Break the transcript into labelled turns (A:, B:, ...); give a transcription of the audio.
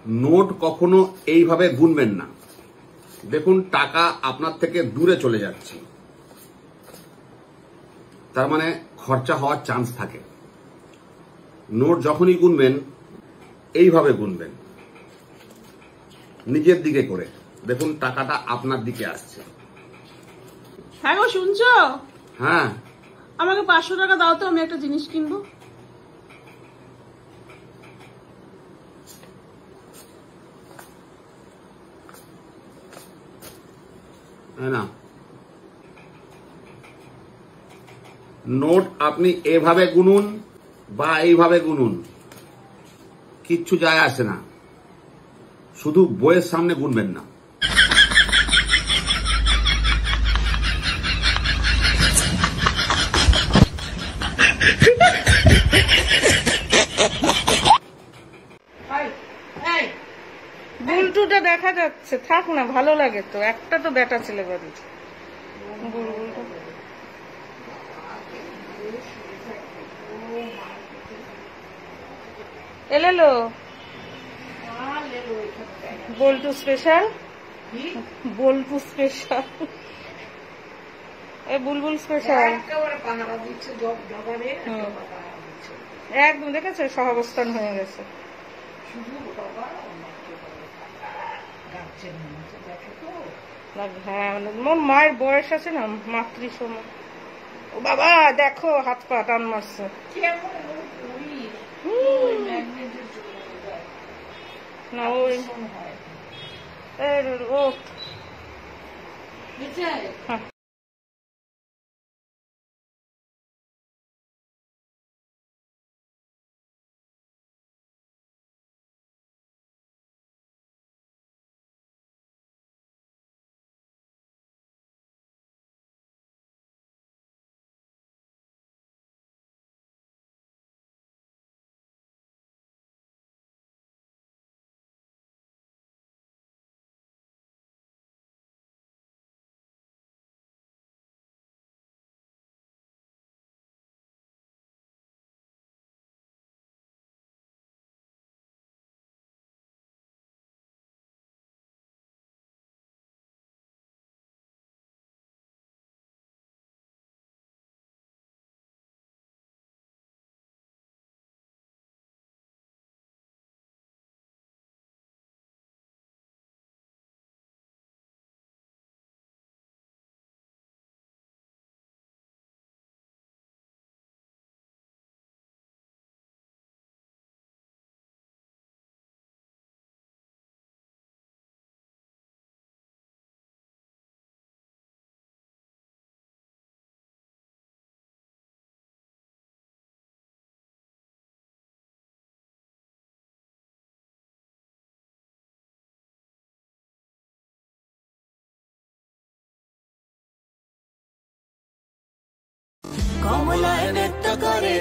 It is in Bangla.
A: নোট কখনো এইভাবে গুনবেন না। দেখুন টাকা আপনার থেকে দূরে চলে যাচ্ছে, তার মানে খরচা হওয়ার চান্স থাকে। নোট যখনই গুনবেন এইভাবে গুনবেন, নিজের দিকে করে। দেখুন টাকাটা আপনার দিকে আসছে।
B: হ্যাঁ গো, শুনছো?
A: হ্যাঁ,
B: আমাকে 500 টাকা দাও তো, আমি একটা জিনিস কিনবো।
A: না, নোট আপনি এভাবে গুনুন বা এইভাবে গুনুন, কিচ্ছু যায় আসে না। শুধু বইয়ের সামনে গুনবেন না।
B: বুলটুটা দেখা যাচ্ছে, থাক না, ভালো লাগে তো। একটা তো বেটা ছেলে বাড়ির বুলবুলটা। এলো বল্টু স্পেশাল, বল্টু স্পেশাল, এ বুলবুল স্পেশাল একদম। দেখেছো সহাবস্থান হয়ে গেছে। হ্যাঁ, মোর মায়ের বয়স আছে না, মাতৃসম। ও বাবা দেখো হাত পা টান মারছে। না ওই ও
C: কমলায় নৃত্য করে